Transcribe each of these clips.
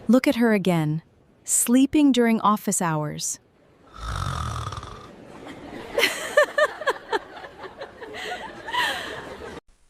Look at her again, sleeping during office hours.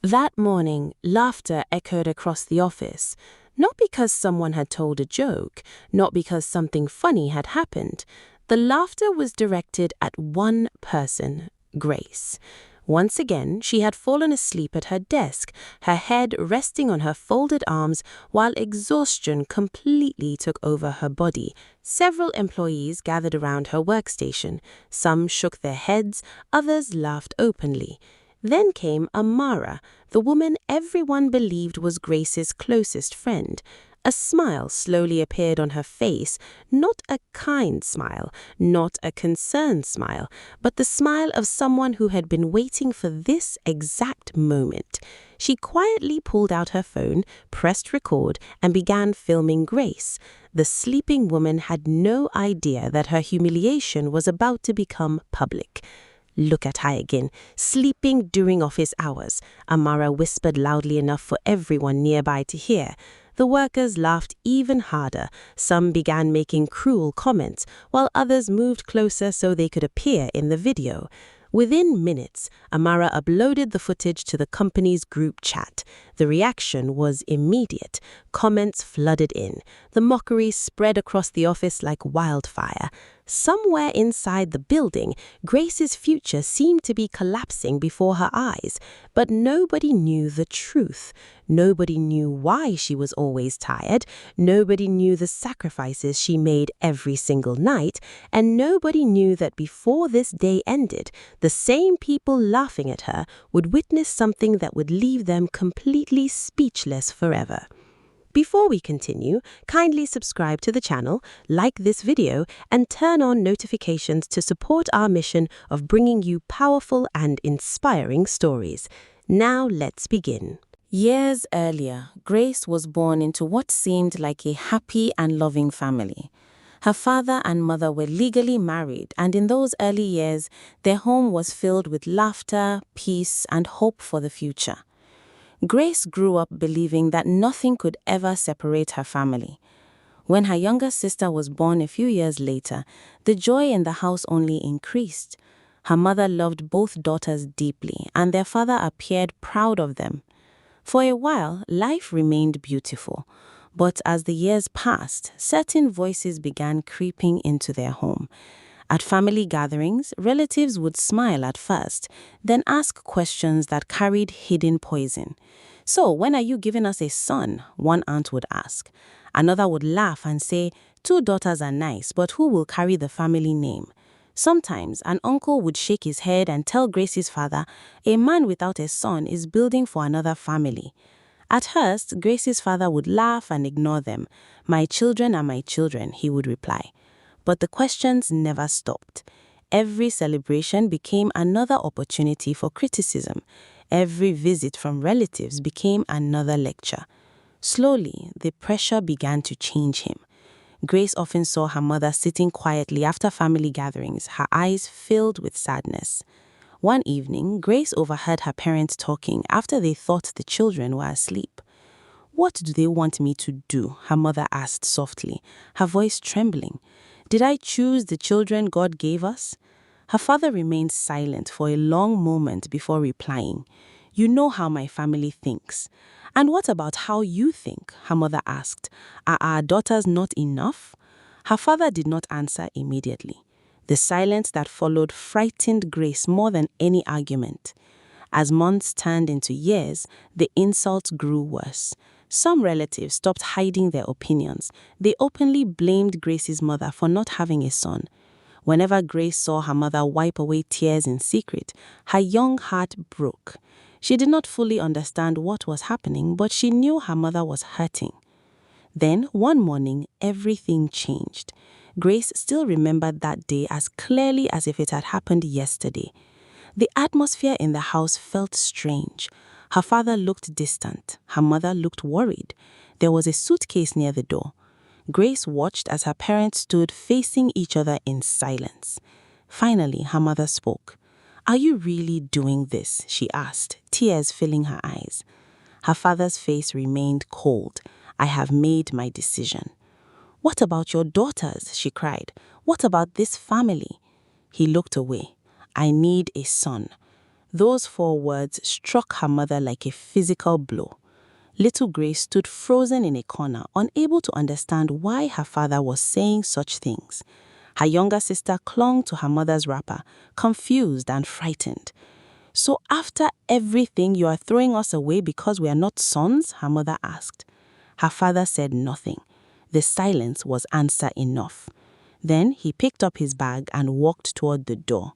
That morning, laughter echoed across the office, not because someone had told a joke, not because something funny had happened. The laughter was directed at one person, Grace. Once again, she had fallen asleep at her desk, her head resting on her folded arms while exhaustion completely took over her body. Several employees gathered around her workstation. Some shook their heads, others laughed openly. Then came Amara, the woman everyone believed was Grace's closest friend. A smile slowly appeared on her face, not a kind smile, not a concerned smile, but the smile of someone who had been waiting for this exact moment. She quietly pulled out her phone, pressed record, and began filming Grace. The sleeping woman had no idea that her humiliation was about to become public. "Look at her again, sleeping during office hours," Amara whispered loudly enough for everyone nearby to hear. The workers laughed even harder. Some began making cruel comments, while others moved closer so they could appear in the video. Within minutes, Amara uploaded the footage to the company's group chat. The reaction was immediate. Comments flooded in. The mockery spread across the office like wildfire. Somewhere inside the building, Grace's future seemed to be collapsing before her eyes, but nobody knew the truth. Nobody knew why she was always tired. Nobody knew the sacrifices she made every single night, and nobody knew that before this day ended, the same people laughing at her would witness something that would leave them completely speechless forever. Before we continue, kindly subscribe to the channel, like this video, and turn on notifications to support our mission of bringing you powerful and inspiring stories. Now let's begin. Years earlier, Grace was born into what seemed like a happy and loving family. Her father and mother were legally married, and in those early years, their home was filled with laughter, peace, and hope for the future. Grace grew up believing that nothing could ever separate her family. When her younger sister was born a few years later, the joy in the house only increased. Her mother loved both daughters deeply, and their father appeared proud of them. For a while, life remained beautiful. But as the years passed, certain voices began creeping into their home. At family gatherings, relatives would smile at first, then ask questions that carried hidden poison. "So, when are you giving us a son?" one aunt would ask. Another would laugh and say, "Two daughters are nice, but who will carry the family name?" Sometimes, an uncle would shake his head and tell Grace's father, "A man without a son is building for another family." At first, Grace's father would laugh and ignore them. "My children are my children," he would reply. But the questions never stopped. Every celebration became another opportunity for criticism. Every visit from relatives became another lecture. Slowly, the pressure began to change him. Grace often saw her mother sitting quietly after family gatherings, her eyes filled with sadness. One evening, Grace overheard her parents talking after they thought the children were asleep. "What do they want me to do?" her mother asked softly, her voice trembling. "Did I choose the children God gave us?" Her father remained silent for a long moment before replying. "You know how my family thinks." "And what about how you think?" her mother asked. "Are our daughters not enough?" Her father did not answer immediately. The silence that followed frightened Grace more than any argument. As months turned into years, the insults grew worse. Some relatives stopped hiding their opinions. They openly blamed Grace's mother for not having a son. Whenever Grace saw her mother wipe away tears in secret, her young heart broke. She did not fully understand what was happening, but she knew her mother was hurting. Then, one morning, everything changed. Grace still remembered that day as clearly as if it had happened yesterday. The atmosphere in the house felt strange. Her father looked distant. Her mother looked worried. There was a suitcase near the door. Grace watched as her parents stood facing each other in silence. Finally, her mother spoke. "Are you really doing this?" she asked, tears filling her eyes. Her father's face remained cold. "I have made my decision." "What about your daughters?" she cried. "What about this family?" He looked away. "I need a son." Those 4 words struck her mother like a physical blow. Little Grace stood frozen in a corner, unable to understand why her father was saying such things. Her younger sister clung to her mother's wrapper, confused and frightened. "So after everything, you are throwing us away because we are not sons?" her mother asked. Her father said nothing. The silence was answer enough. Then he picked up his bag and walked toward the door.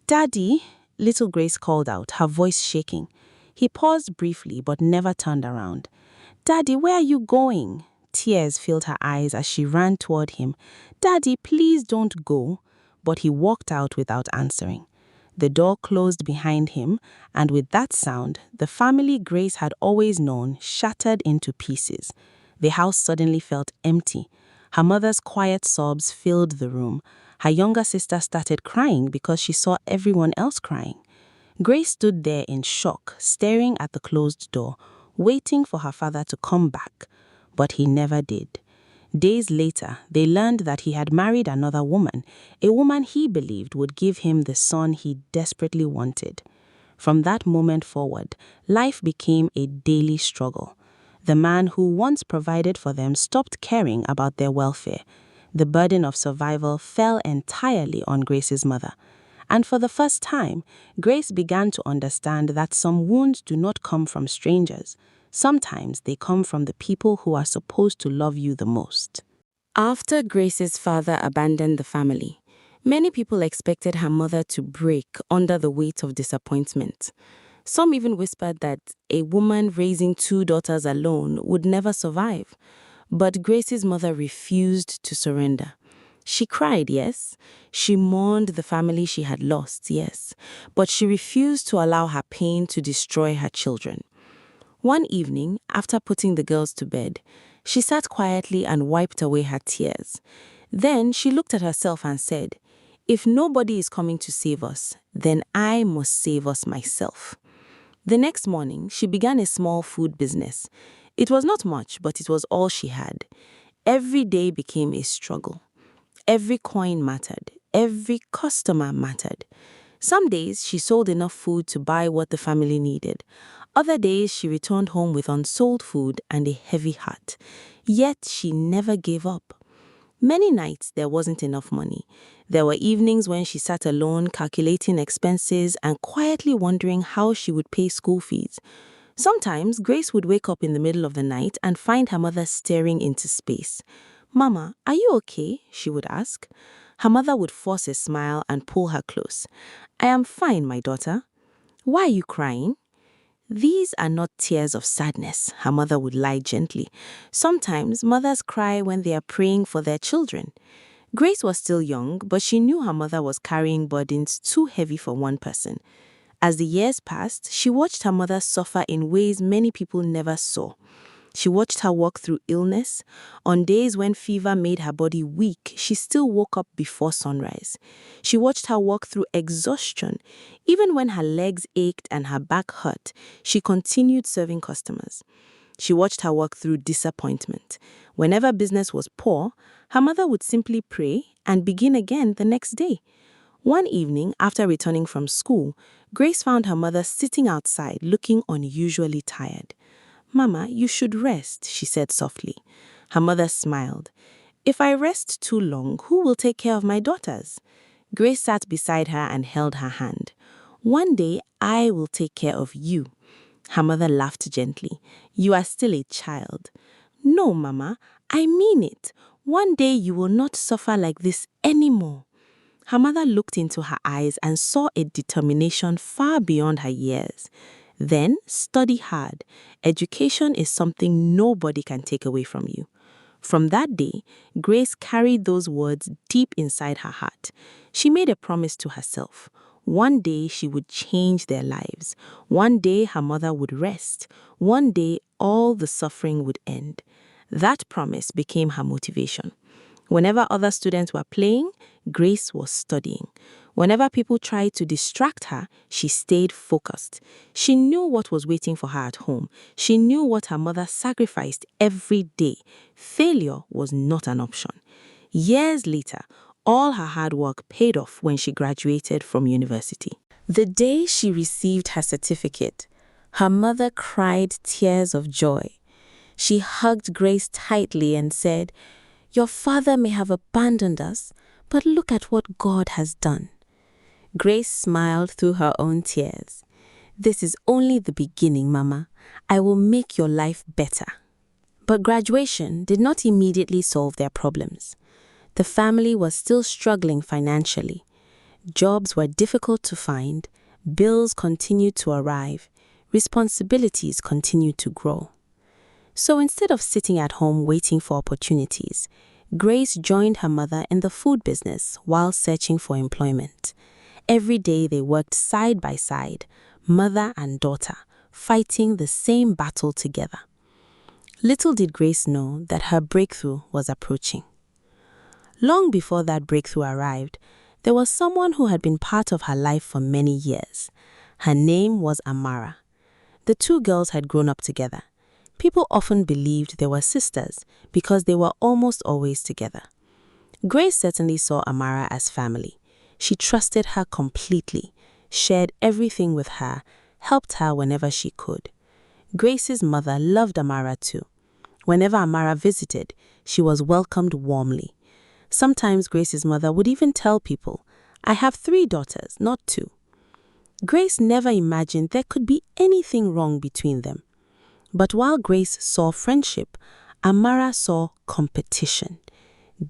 "Daddy," little Grace called out, her voice shaking. He paused briefly but never turned around. "Daddy, where are you going?" Tears filled her eyes as she ran toward him. "Daddy, please don't go." But he walked out without answering. The door closed behind him, and with that sound, the family Grace had always known shattered into pieces. The house suddenly felt empty. Her mother's quiet sobs filled the room. Her younger sister started crying because she saw everyone else crying. Grace stood there in shock, staring at the closed door, waiting for her father to come back. But he never did. Days later, they learned that he had married another woman, a woman he believed would give him the son he desperately wanted. From that moment forward, life became a daily struggle. The man who once provided for them stopped caring about their welfare. The burden of survival fell entirely on Grace's mother. And for the first time, Grace began to understand that some wounds do not come from strangers. Sometimes they come from the people who are supposed to love you the most. After Grace's father abandoned the family, many people expected her mother to break under the weight of disappointment. Some even whispered that a woman raising 2 daughters alone would never survive. But Grace's mother refused to surrender. She cried, yes. She mourned the family she had lost, yes. But she refused to allow her pain to destroy her children. One evening, after putting the girls to bed, she sat quietly and wiped away her tears. Then she looked at herself and said, "If nobody is coming to save us, then I must save us myself." The next morning, she began a small food business. It was not much, but it was all she had. Every day became a struggle. Every coin mattered. Every customer mattered. Some days she sold enough food to buy what the family needed. Other days she returned home with unsold food and a heavy heart. Yet she never gave up. Many nights there wasn't enough money. There were evenings when she sat alone calculating expenses and quietly wondering how she would pay school fees. Sometimes Grace would wake up in the middle of the night and find her mother staring into space. "Mama, are you okay?" she would ask. Her mother would force a smile and pull her close. "I am fine, my daughter." "Why are you crying?" "These are not tears of sadness," her mother would lie gently. "Sometimes mothers cry when they are praying for their children." Grace was still young, but she knew her mother was carrying burdens too heavy for one person. As the years passed, she watched her mother suffer in ways many people never saw. She watched her walk through illness. On days when fever made her body weak, she still woke up before sunrise. She watched her walk through exhaustion. Even when her legs ached and her back hurt, she continued serving customers. She watched her walk through disappointment. Whenever business was poor, her mother would simply pray and begin again the next day. One evening, after returning from school, Grace found her mother sitting outside looking unusually tired. "Mama, you should rest," she said softly. Her mother smiled. "If I rest too long, who will take care of my daughters?" Grace sat beside her and held her hand. "One day, I will take care of you." Her mother laughed gently. "You are still a child." "No, Mama, I mean it. One day you will not suffer like this anymore." Her mother looked into her eyes and saw a determination far beyond her years. "Then study hard. Education is something nobody can take away from you." From that day, Grace carried those words deep inside her heart. She made a promise to herself. One day she would change their lives. One day her mother would rest. One day all the suffering would end. That promise became her motivation. Whenever other students were playing, Grace was studying. Whenever people tried to distract her, she stayed focused. She knew what was waiting for her at home. She knew what her mother sacrificed every day. Failure was not an option. Years later, all her hard work paid off when she graduated from university. The day she received her certificate, her mother cried tears of joy. She hugged Grace tightly and said, "Your father may have abandoned us, but look at what God has done." Grace smiled through her own tears. "This is only the beginning, Mama. I will make your life better." But graduation did not immediately solve their problems. The family was still struggling financially. Jobs were difficult to find, bills continued to arrive, responsibilities continued to grow. So instead of sitting at home waiting for opportunities, Grace joined her mother in the food business while searching for employment. Every day they worked side by side, mother and daughter, fighting the same battle together. Little did Grace know that her breakthrough was approaching. Long before that breakthrough arrived, there was someone who had been part of her life for many years. Her name was Amara. The two girls had grown up together. People often believed they were sisters because they were almost always together. Grace certainly saw Amara as family. She trusted her completely, shared everything with her, helped her whenever she could. Grace's mother loved Amara too. Whenever Amara visited, she was welcomed warmly. Sometimes Grace's mother would even tell people, "I have 3 daughters, not 2. Grace never imagined there could be anything wrong between them. But while Grace saw friendship, Amara saw competition.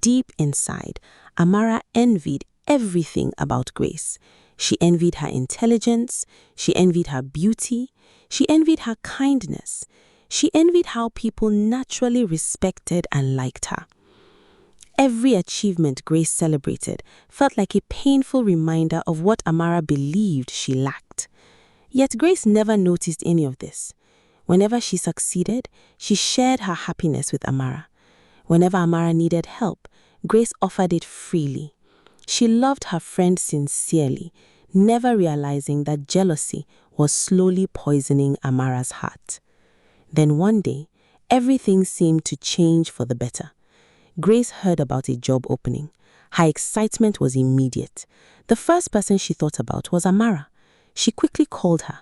Deep inside, Amara envied everything about Grace. She envied her intelligence, she envied her beauty, she envied her kindness. She envied how people naturally respected and liked her. Every achievement Grace celebrated felt like a painful reminder of what Amara believed she lacked. Yet Grace never noticed any of this. Whenever she succeeded, she shared her happiness with Amara. Whenever Amara needed help, Grace offered it freely. She loved her friend sincerely, never realizing that jealousy was slowly poisoning Amara's heart. Then one day, everything seemed to change for the better. Grace heard about a job opening. Her excitement was immediate. The first person she thought about was Amara. She quickly called her.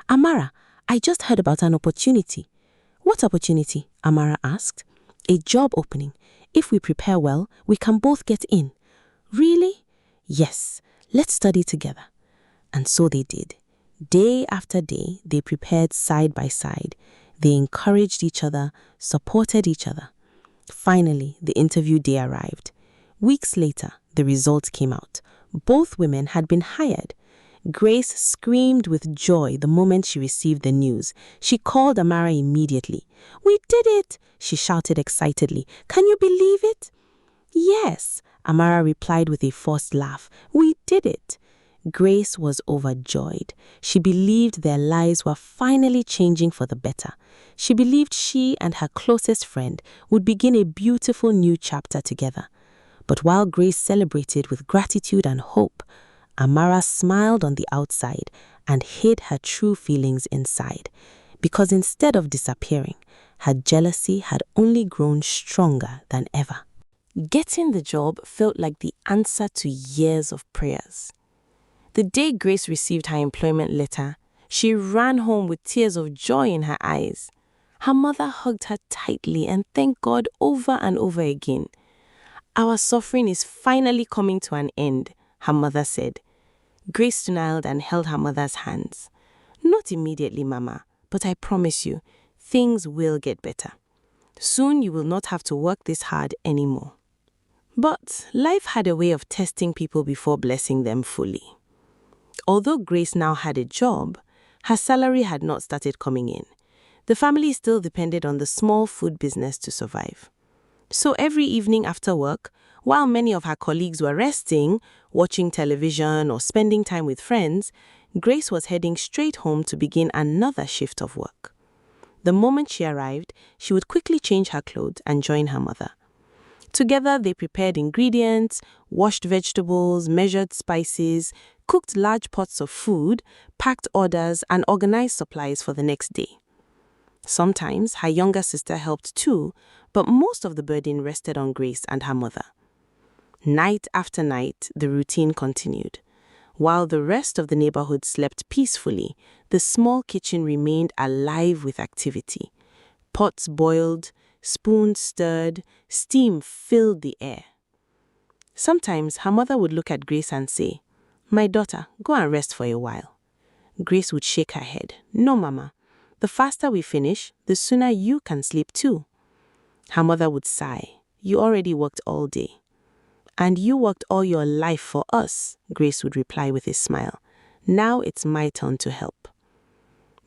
"Amara, I just heard about an opportunity." "What opportunity?" Amara asked. "A job opening. If we prepare well, we can both get in." "Really?" "Yes, let's study together." And so they did. Day after day, they prepared side by side. They encouraged each other, supported each other. Finally, the interview day arrived. Weeks later, the results came out. Both women had been hired. Grace screamed with joy the moment she received the news. She called Amara immediately. "We did it!" she shouted excitedly. "Can you believe it?" "Yes," Amara replied with a forced laugh. "We did it." Grace was overjoyed. She believed their lives were finally changing for the better. She believed she and her closest friend would begin a beautiful new chapter together. But while Grace celebrated with gratitude and hope, Amara smiled on the outside and hid her true feelings inside, because instead of disappearing, her jealousy had only grown stronger than ever. Getting the job felt like the answer to years of prayers. The day Grace received her employment letter, she ran home with tears of joy in her eyes. Her mother hugged her tightly and thanked God over and over again. "Our suffering is finally coming to an end," her mother said. Grace smiled and held her mother's hands. "Not immediately, Mama, but I promise you, things will get better. Soon you will not have to work this hard anymore." But life had a way of testing people before blessing them fully. Although Grace now had a job, her salary had not started coming in. The family still depended on the small food business to survive. So every evening after work, while many of her colleagues were resting, watching television or spending time with friends, Grace was heading straight home to begin another shift of work. The moment she arrived, she would quickly change her clothes and join her mother. Together, they prepared ingredients, washed vegetables, measured spices, cooked large pots of food, packed orders, and organized supplies for the next day. Sometimes her younger sister helped too, but most of the burden rested on Grace and her mother. Night after night, the routine continued. While the rest of the neighborhood slept peacefully, the small kitchen remained alive with activity. Pots boiled, spoons stirred, steam filled the air. Sometimes her mother would look at Grace and say, "My daughter, go and rest for a while." Grace would shake her head. "No, Mama. The faster we finish, the sooner you can sleep too." Her mother would sigh. "You already worked all day." "And you worked all your life for us," Grace would reply with a smile. "Now it's my turn to help."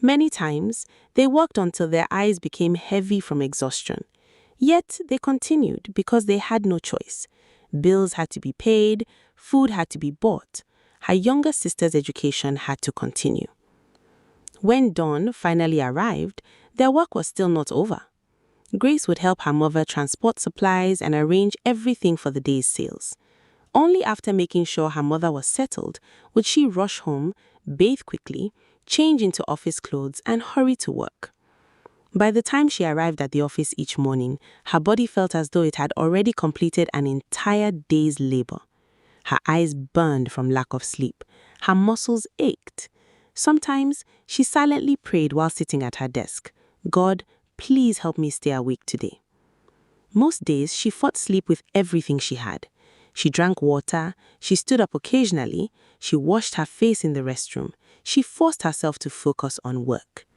Many times, they worked until their eyes became heavy from exhaustion. Yet they continued because they had no choice. Bills had to be paid, food had to be bought. Her younger sister's education had to continue. When dawn finally arrived, their work was still not over. Grace would help her mother transport supplies and arrange everything for the day's sales. Only after making sure her mother was settled would she rush home, bathe quickly, change into office clothes, and hurry to work. By the time she arrived at the office each morning, her body felt as though it had already completed an entire day's labor. Her eyes burned from lack of sleep. Her muscles ached. Sometimes, she silently prayed while sitting at her desk, "God, please help me stay awake today." Most days, she fought sleep with everything she had. She drank water, she stood up occasionally, she washed her face in the restroom, she forced herself to focus on work.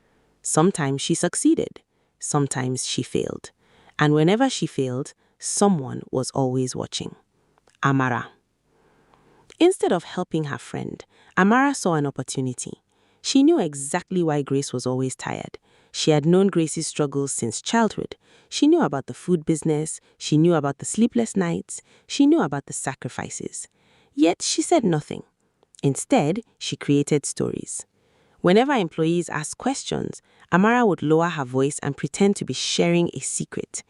Sometimes she succeeded, sometimes she failed. And whenever she failed, someone was always watching. Amara. Instead of helping her friend, Amara saw an opportunity. She knew exactly why Grace was always tired. She had known Grace's struggles since childhood. She knew about the food business, she knew about the sleepless nights, she knew about the sacrifices. Yet she said nothing. Instead, she created stories. Whenever employees asked questions, Amara would lower her voice and pretend to be sharing a secret.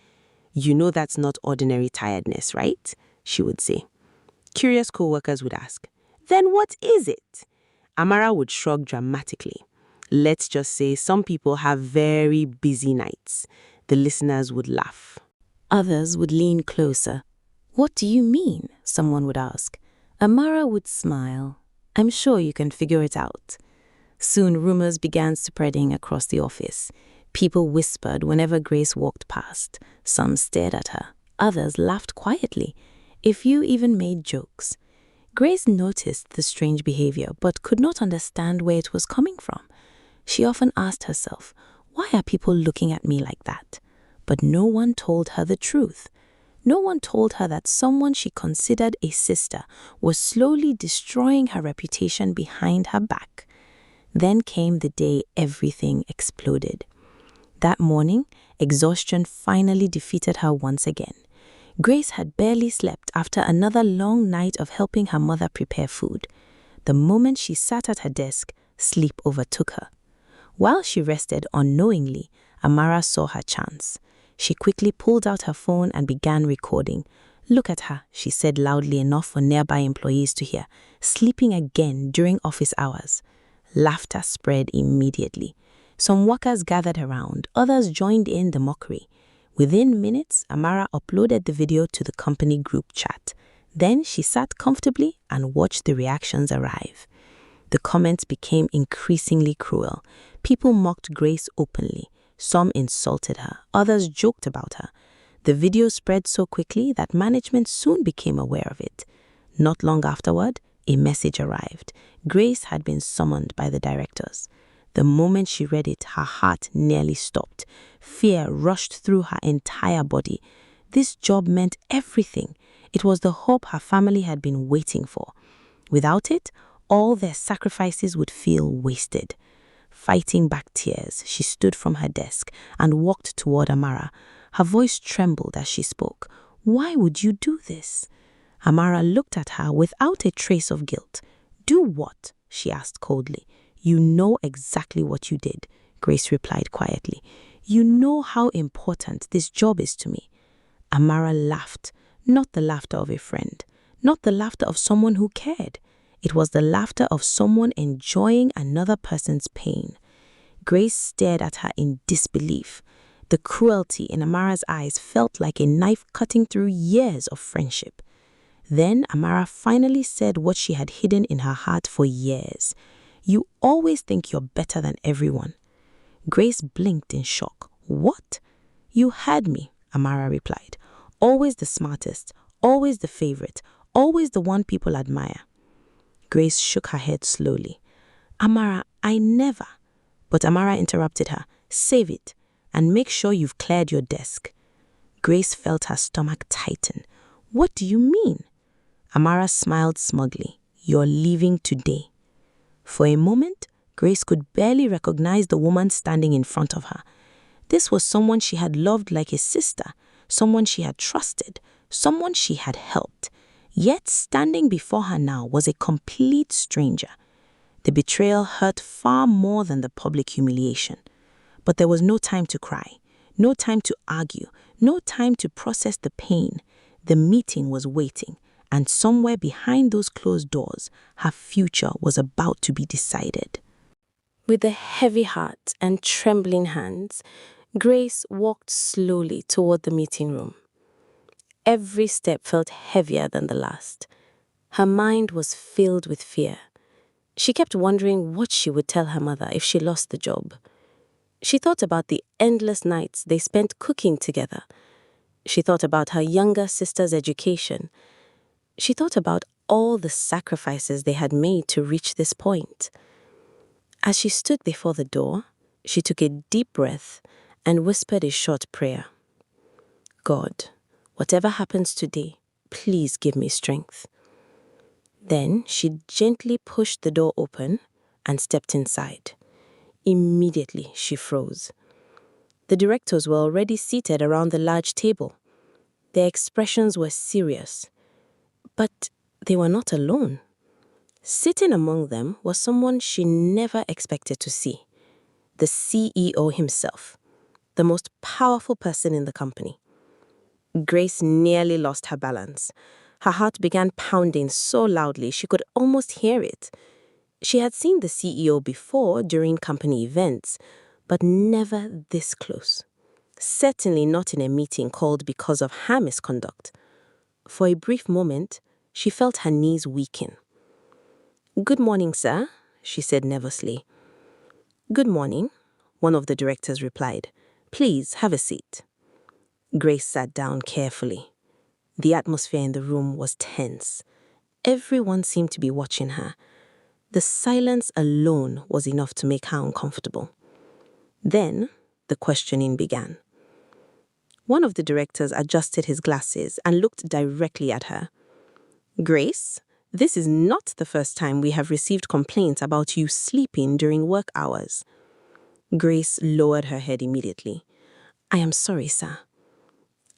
"You know that's not ordinary tiredness, right?" she would say. Curious co-workers would ask, "Then what is it?" Amara would shrug dramatically. "Let's just say some people have very busy nights." The listeners would laugh. Others would lean closer. "What do you mean?" someone would ask. Amara would smile. "I'm sure you can figure it out." Soon rumors began spreading across the office. People whispered whenever Grace walked past. Some stared at her. Others laughed quietly. A few even made jokes. Grace noticed the strange behavior but could not understand where it was coming from. She often asked herself, "Why are people looking at me like that?" But no one told her the truth. No one told her that someone she considered a sister was slowly destroying her reputation behind her back. Then came the day everything exploded. That morning, exhaustion finally defeated her once again. Grace had barely slept after another long night of helping her mother prepare food. The moment she sat at her desk, sleep overtook her. While she rested unknowingly, Amara saw her chance. She quickly pulled out her phone and began recording. "Look at her," she said loudly enough for nearby employees to hear, "sleeping again during office hours." Laughter spread immediately. Some workers gathered around, others joined in the mockery. Within minutes, Amara uploaded the video to the company group chat. Then she sat comfortably and watched the reactions arrive. The comments became increasingly cruel. People mocked Grace openly. Some insulted her, others joked about her. The video spread so quickly that management soon became aware of it. Not long afterward, a message arrived. Grace had been summoned by the directors. The moment she read it, her heart nearly stopped. Fear rushed through her entire body. This job meant everything. It was the hope her family had been waiting for. Without it, all their sacrifices would feel wasted. Fighting back tears, she stood from her desk and walked toward Amara. Her voice trembled as she spoke. "Why would you do this?" Amara looked at her without a trace of guilt. "Do what?" she asked coldly. "You know exactly what you did," Grace replied quietly. "You know how important this job is to me." Amara laughed. Not the laughter of a friend, not the laughter of someone who cared. It was the laughter of someone enjoying another person's pain. Grace stared at her in disbelief. The cruelty in Amara's eyes felt like a knife cutting through years of friendship. Then Amara finally said what she had hidden in her heart for years. "You always think you're better than everyone." Grace blinked in shock. "What?" "You heard me," Amara replied. "Always the smartest, always the favorite, always the one people admire." Grace shook her head slowly. "Amara, I never." But Amara interrupted her. "Save it, and make sure you've cleared your desk." Grace felt her stomach tighten. "What do you mean?" Amara smiled smugly. "You're leaving today." For a moment, Grace could barely recognize the woman standing in front of her. This was someone she had loved like a sister, someone she had trusted, someone she had helped. Yet standing before her now was a complete stranger. The betrayal hurt far more than the public humiliation. But there was no time to cry, no time to argue, no time to process the pain. The meeting was waiting, and somewhere behind those closed doors, her future was about to be decided. With a heavy heart and trembling hands, Grace walked slowly toward the meeting room. Every step felt heavier than the last. Her mind was filled with fear. She kept wondering what she would tell her mother if she lost the job. She thought about the endless nights they spent cooking together. She thought about her younger sister's education. She thought about all the sacrifices they had made to reach this point. As she stood before the door, she took a deep breath and whispered a short prayer. "God, whatever happens today, please give me strength." Then she gently pushed the door open and stepped inside. Immediately, she froze. The directors were already seated around the large table. Their expressions were serious. But they were not alone. Sitting among them was someone she never expected to see. The CEO himself, the most powerful person in the company. Grace nearly lost her balance. Her heart began pounding so loudly she could almost hear it. She had seen the CEO before during company events, but never this close. Certainly not in a meeting called because of her misconduct. For a brief moment, she felt her knees weaken. "Good morning, sir," she said nervously. "Good morning," one of the directors replied. "Please have a seat." Grace sat down carefully. The atmosphere in the room was tense. Everyone seemed to be watching her. The silence alone was enough to make her uncomfortable. Then the questioning began. One of the directors adjusted his glasses and looked directly at her. "Grace, this is not the first time we have received complaints about you sleeping during work hours." Grace lowered her head immediately. "I am sorry, sir."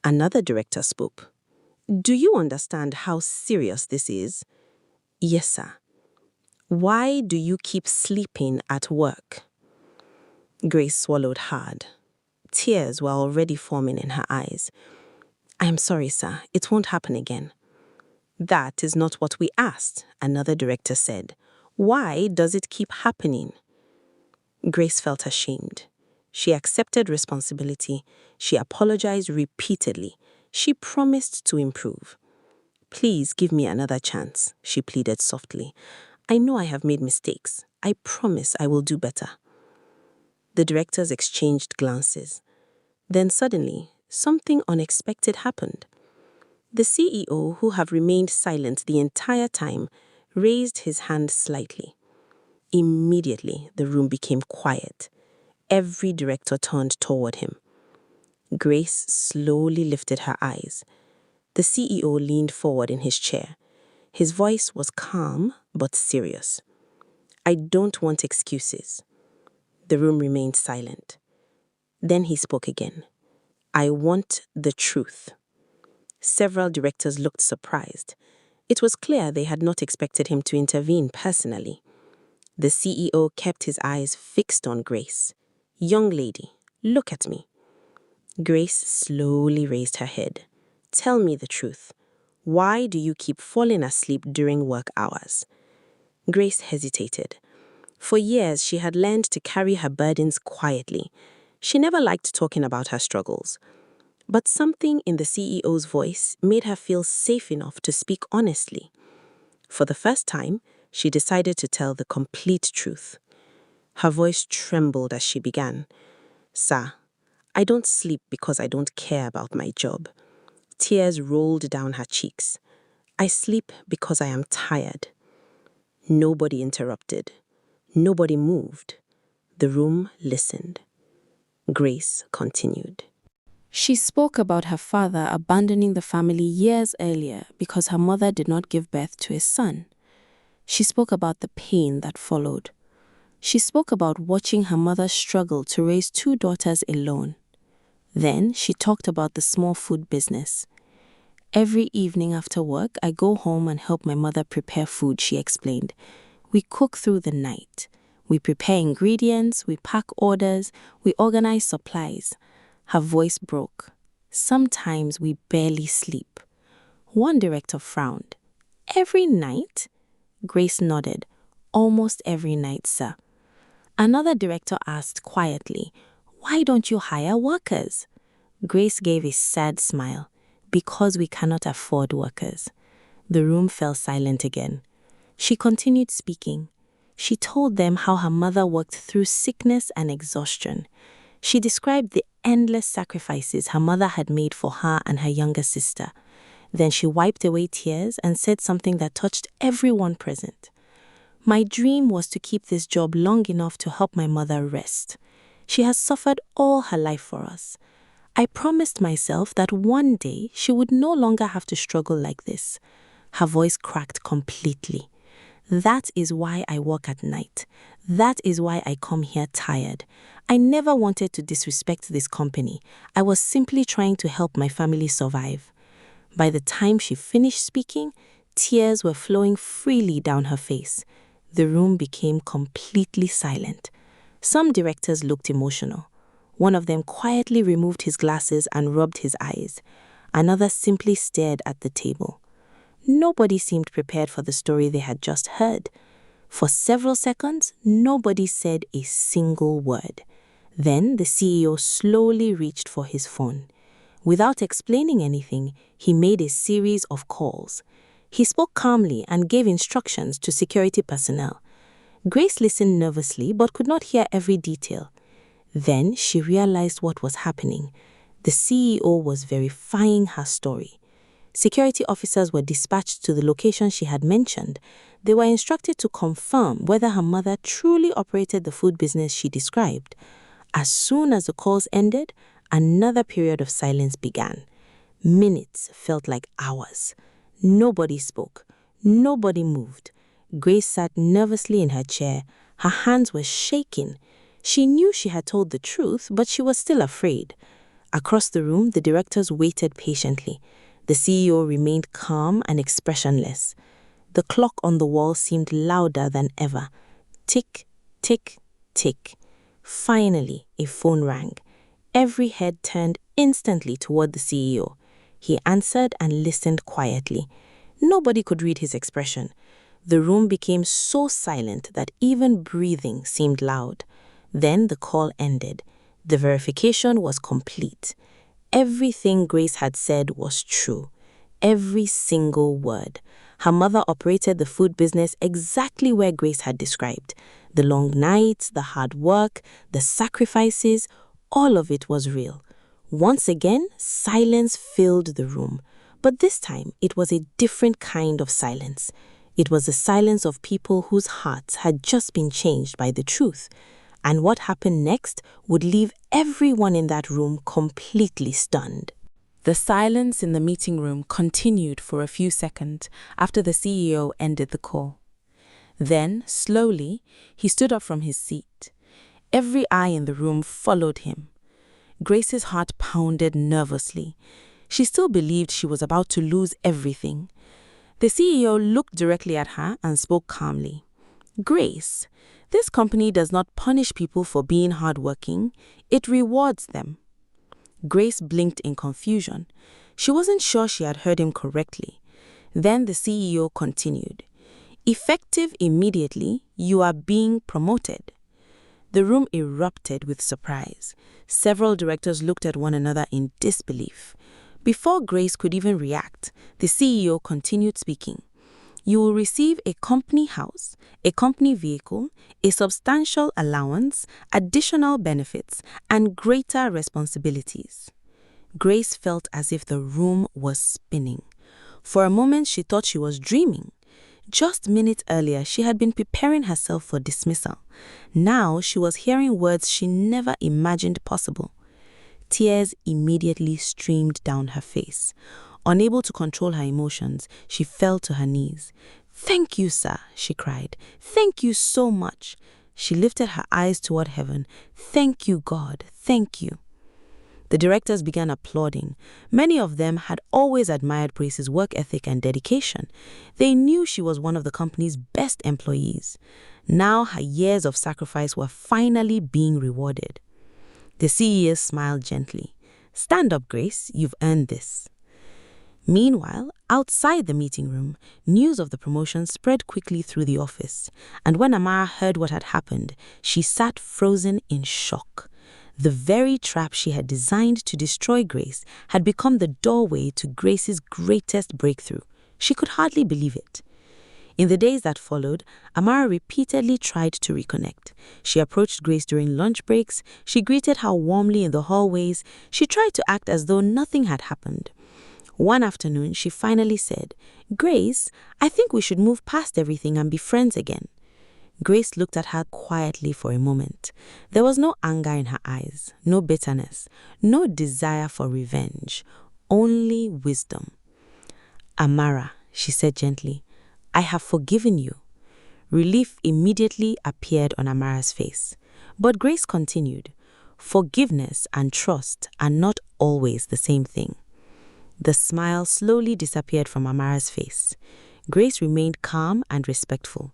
Another director spoke. "Do you understand how serious this is?" "Yes, sir." "Why do you keep sleeping at work?" Grace swallowed hard. Tears were already forming in her eyes. "I am sorry, sir. It won't happen again." "That is not what we asked," another director said. "Why does it keep happening?" Grace felt ashamed. She accepted responsibility. She apologized repeatedly. She promised to improve. "Please give me another chance," she pleaded softly. "I know I have made mistakes. I promise I will do better." The directors exchanged glances. Then suddenly, something unexpected happened. The CEO, who had remained silent the entire time, raised his hand slightly. Immediately, the room became quiet. Every director turned toward him. Grace slowly lifted her eyes. The CEO leaned forward in his chair. His voice was calm but serious. "I don't want excuses." The room remained silent. Then he spoke again. "I want the truth." Several directors looked surprised. It was clear they had not expected him to intervene personally. The CEO kept his eyes fixed on Grace. "Young lady, look at me." Grace slowly raised her head. "Tell me the truth. Why do you keep falling asleep during work hours? Grace hesitated. For years, she had learned to carry her burdens quietly. She never liked talking about her struggles. But something in the CEO's voice made her feel safe enough to speak honestly. For the first time, she decided to tell the complete truth. Her voice trembled as she began. Sir, I don't sleep because I don't care about my job. Tears rolled down her cheeks. I sleep because I am tired. Nobody interrupted. Nobody moved. The room listened. Grace continued. She spoke about her father abandoning the family years earlier because her mother did not give birth to a son. She spoke about the pain that followed. She spoke about watching her mother struggle to raise 2 daughters alone. Then she talked about the small food business. Every evening after work, I go home and help my mother prepare food, she explained. We cook through the night. We prepare ingredients, we pack orders, we organize supplies. Her voice broke. Sometimes we barely sleep. One director frowned. Every night? Grace nodded. Almost every night, sir. Another director asked quietly, why don't you hire workers? Grace gave a sad smile. Because we cannot afford workers. The room fell silent again. She continued speaking. She told them how her mother worked through sickness and exhaustion. She described the endless sacrifices her mother had made for her and her younger sister. Then she wiped away tears and said something that touched everyone present. My dream was to keep this job long enough to help my mother rest. She has suffered all her life for us. I promised myself that one day she would no longer have to struggle like this. Her voice cracked completely. That is why I work at night. That is why I come here tired. I never wanted to disrespect this company. I was simply trying to help my family survive. By the time she finished speaking, tears were flowing freely down her face. The room became completely silent. Some directors looked emotional. One of them quietly removed his glasses and rubbed his eyes. Another simply stared at the table. Nobody seemed prepared for the story they had just heard. For several seconds, nobody said a single word. Then the CEO slowly reached for his phone. Without explaining anything, he made a series of calls. He spoke calmly and gave instructions to security personnel. Grace listened nervously but could not hear every detail. Then she realized what was happening. The CEO was verifying her story. Security officers were dispatched to the location she had mentioned. They were instructed to confirm whether her mother truly operated the food business she described. As soon as the calls ended, another period of silence began. Minutes felt like hours. Nobody spoke. Nobody moved. Grace sat nervously in her chair. Her hands were shaking. She knew she had told the truth, but she was still afraid. Across the room, the directors waited patiently. The CEO remained calm and expressionless. The clock on the wall seemed louder than ever. Tick, tick, tick. Finally, a phone rang. Every head turned instantly toward the CEO. He answered and listened quietly. Nobody could read his expression. The room became so silent that even breathing seemed loud. Then the call ended. The verification was complete. Everything Grace had said was true. Every single word. Her mother operated the food business exactly where Grace had described. The long nights, the hard work, the sacrifices, all of it was real. Once again, silence filled the room. But this time, it was a different kind of silence. It was the silence of people whose hearts had just been changed by the truth. And what happened next would leave everyone in that room completely stunned. The silence in the meeting room continued for a few seconds after the CEO ended the call. Then, slowly, he stood up from his seat. Every eye in the room followed him. Grace's heart pounded nervously. She still believed she was about to lose everything. The CEO looked directly at her and spoke calmly. Grace, this company does not punish people for being hardworking. It rewards them. Grace blinked in confusion. She wasn't sure she had heard him correctly. Then the CEO continued, "Effective immediately, you are being promoted." The room erupted with surprise. Several directors looked at one another in disbelief. Before Grace could even react, the CEO continued speaking. "You will receive a company house, a company vehicle, a substantial allowance, additional benefits, and greater responsibilities." Grace felt as if the room was spinning. For a moment, she thought she was dreaming. Just minutes earlier, she had been preparing herself for dismissal. Now she was hearing words she never imagined possible. Tears immediately streamed down her face. Unable to control her emotions, she fell to her knees. "Thank you, sir," she cried. "Thank you so much." She lifted her eyes toward heaven. "Thank you, God. Thank you." The directors began applauding. Many of them had always admired Grace's work ethic and dedication. They knew she was one of the company's best employees. Now her years of sacrifice were finally being rewarded. The CEO smiled gently. "Stand up, Grace. You've earned this." Meanwhile, outside the meeting room, news of the promotion spread quickly through the office. And when Amara heard what had happened, she sat frozen in shock. The very trap she had designed to destroy Grace had become the doorway to Grace's greatest breakthrough. She could hardly believe it. In the days that followed, Amara repeatedly tried to reconnect. She approached Grace during lunch breaks. She greeted her warmly in the hallways. She tried to act as though nothing had happened. One afternoon, she finally said, "Grace, I think we should move past everything and be friends again." Grace looked at her quietly for a moment. There was no anger in her eyes, no bitterness, no desire for revenge, only wisdom. "Amara," she said gently, "I have forgiven you." Relief immediately appeared on Amara's face. But Grace continued, "Forgiveness and trust are not always the same thing." The smile slowly disappeared from Amara's face. Grace remained calm and respectful.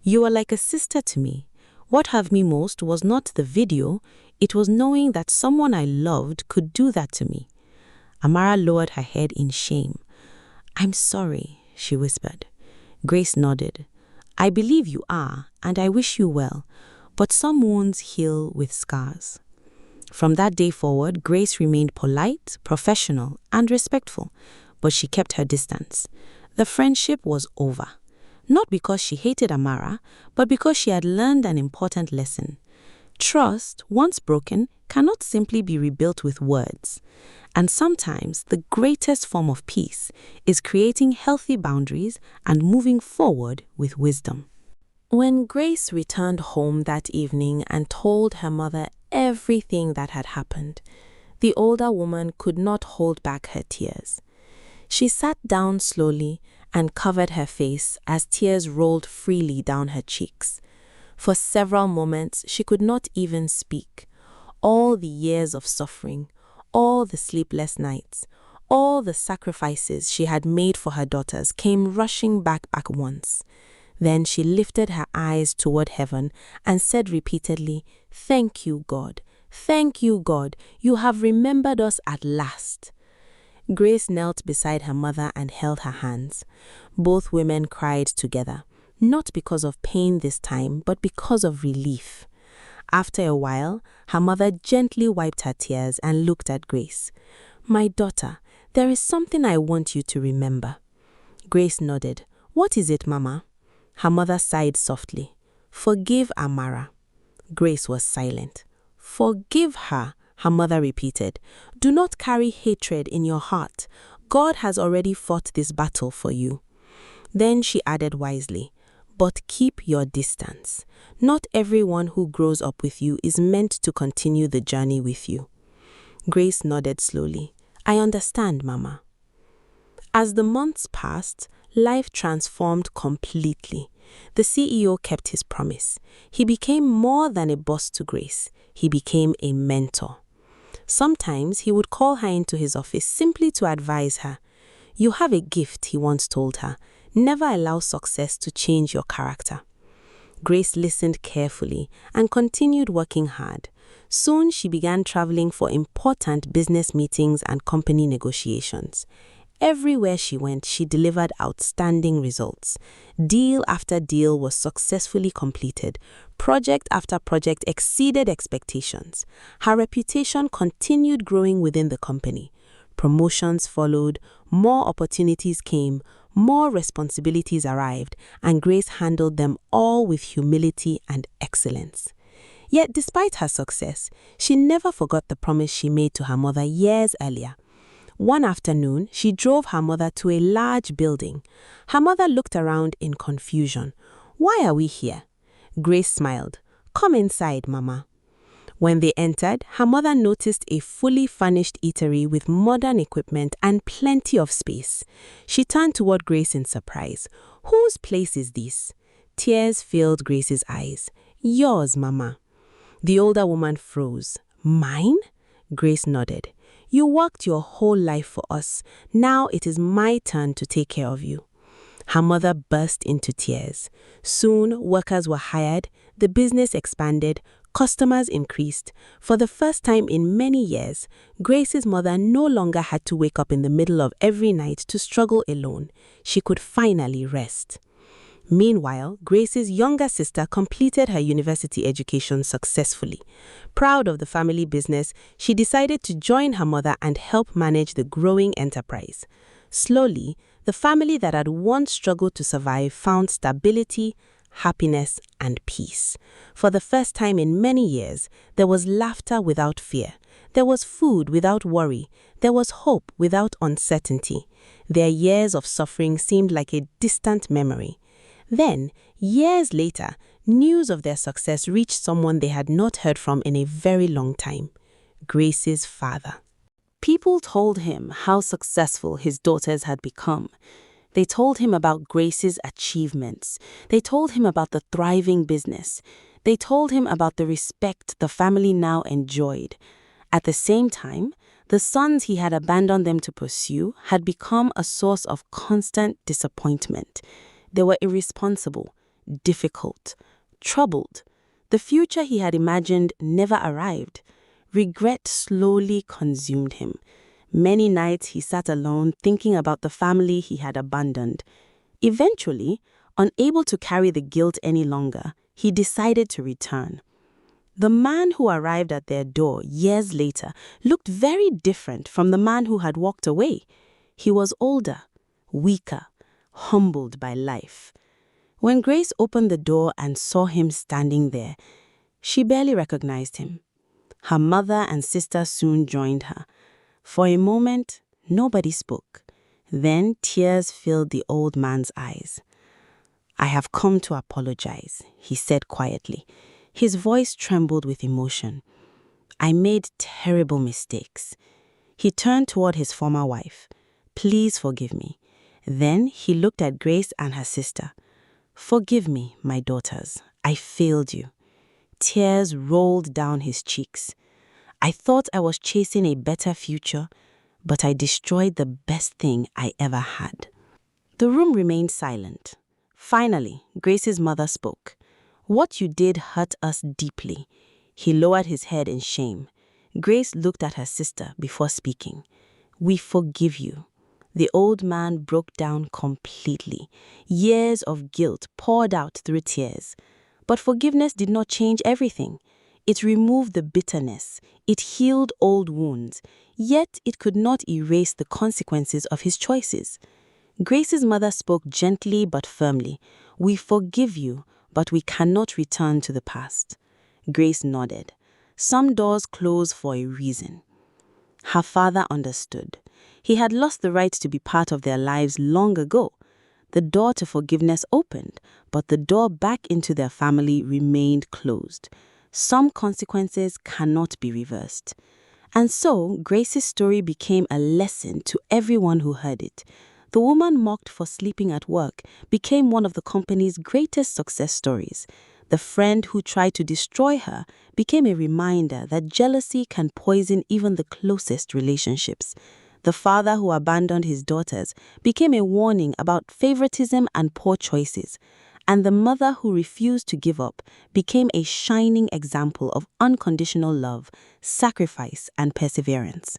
"You are like a sister to me. What hurt me most was not the video, it was knowing that someone I loved could do that to me." Amara lowered her head in shame. "I'm sorry," she whispered. Grace nodded. "I believe you are, and I wish you well, but some wounds heal with scars." From that day forward, Grace remained polite, professional, and respectful, but she kept her distance. The friendship was over. Not because she hated Amara, but because she had learned an important lesson. Trust, once broken, cannot simply be rebuilt with words. And sometimes the greatest form of peace is creating healthy boundaries and moving forward with wisdom. When Grace returned home that evening and told her mother everything that had happened, the older woman could not hold back her tears. She sat down slowly and covered her face as tears rolled freely down her cheeks. For several moments, she could not even speak. All the years of suffering, all the sleepless nights, all the sacrifices she had made for her daughters came rushing back at once. Then she lifted her eyes toward heaven and said repeatedly, "Thank you, God. Thank you, God. You have remembered us at last." Grace knelt beside her mother and held her hands. Both women cried together, not because of pain this time, but because of relief. After a while, her mother gently wiped her tears and looked at Grace. "My daughter, there is something I want you to remember." Grace nodded. "What is it, Mama?" Her mother sighed softly. "Forgive Amara." Grace was silent. "Forgive her," her mother repeated. "Do not carry hatred in your heart. God has already fought this battle for you." Then she added wisely, "But keep your distance. Not everyone who grows up with you is meant to continue the journey with you." Grace nodded slowly. "I understand, Mama." As the months passed, life transformed completely. The CEO kept his promise. He became more than a boss to Grace. He became a mentor. Sometimes he would call her into his office simply to advise her. "You have a gift," he once told her. "Never allow success to change your character." Grace listened carefully and continued working hard. Soon she began traveling for important business meetings and company negotiations. Everywhere she went, she delivered outstanding results. Deal after deal was successfully completed. Project after project exceeded expectations. Her reputation continued growing within the company. Promotions followed, more opportunities came, more responsibilities arrived, and Grace handled them all with humility and excellence. Yet despite her success, she never forgot the promise she made to her mother years earlier. One afternoon, she drove her mother to a large building. Her mother looked around in confusion. "Why are we here?" Grace smiled. "Come inside, Mama." When they entered, her mother noticed a fully furnished eatery with modern equipment and plenty of space. She turned toward Grace in surprise. "Whose place is this?" Tears filled Grace's eyes. "Yours, Mama." The older woman froze. "Mine?" Grace nodded. "You worked your whole life for us. Now it is my turn to take care of you." Her mother burst into tears. Soon, workers were hired, the business expanded, customers increased. For the first time in many years, Grace's mother no longer had to wake up in the middle of every night to struggle alone. She could finally rest. Meanwhile, Grace's younger sister completed her university education successfully. Proud of the family business, she decided to join her mother and help manage the growing enterprise. Slowly, the family that had once struggled to survive found stability, happiness, and peace. For the first time in many years, there was laughter without fear. There was food without worry. There was hope without uncertainty. Their years of suffering seemed like a distant memory. Then, years later, news of their success reached someone they had not heard from in a very long time: Grace's father. People told him how successful his daughters had become. They told him about Grace's achievements. They told him about the thriving business. They told him about the respect the family now enjoyed. At the same time, the sons he had abandoned them to pursue had become a source of constant disappointment. They were irresponsible, difficult, troubled. The future he had imagined never arrived. Regret slowly consumed him. Many nights he sat alone thinking about the family he had abandoned. Eventually, unable to carry the guilt any longer, he decided to return. The man who arrived at their door years later looked very different from the man who had walked away. He was older, weaker, humbled by life. When Grace opened the door and saw him standing there, she barely recognized him. Her mother and sister soon joined her. For a moment, nobody spoke. Then tears filled the old man's eyes. "I have come to apologize," he said quietly. His voice trembled with emotion. "I made terrible mistakes." He turned toward his former wife. "Please forgive me." Then he looked at Grace and her sister. "Forgive me, my daughters. I failed you." Tears rolled down his cheeks. "I thought I was chasing a better future, but I destroyed the best thing I ever had." The room remained silent. Finally, Grace's mother spoke. "What you did hurt us deeply." He lowered his head in shame. Grace looked at her sister before speaking. "We forgive you." The old man broke down completely. Years of guilt poured out through tears. But forgiveness did not change everything. It removed the bitterness. It healed old wounds. Yet it could not erase the consequences of his choices. Grace's mother spoke gently but firmly. "We forgive you, but we cannot return to the past." Grace nodded. Some doors close for a reason. Her father understood. He had lost the right to be part of their lives long ago. The door to forgiveness opened, but the door back into their family remained closed. Some consequences cannot be reversed. And so, Grace's story became a lesson to everyone who heard it. The woman mocked for sleeping at work became one of the company's greatest success stories. The friend who tried to destroy her became a reminder that jealousy can poison even the closest relationships. The father who abandoned his daughters became a warning about favoritism and poor choices. And the mother who refused to give up became a shining example of unconditional love, sacrifice, and perseverance.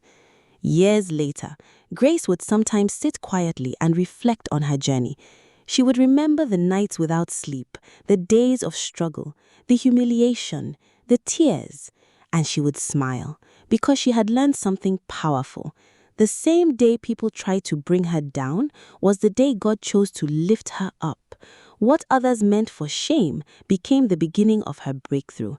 Years later, Grace would sometimes sit quietly and reflect on her journey. She would remember the nights without sleep, the days of struggle, the humiliation, the tears, and she would smile because she had learned something powerful. The same day people tried to bring her down was the day God chose to lift her up. What others meant for shame became the beginning of her breakthrough.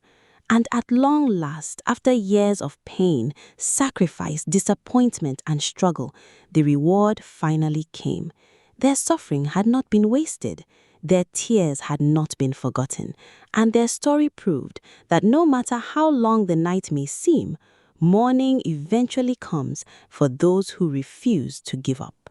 And at long last, after years of pain, sacrifice, disappointment, and struggle, the reward finally came. Their suffering had not been wasted. Their tears had not been forgotten. And their story proved that no matter how long the night may seem, morning eventually comes for those who refuse to give up.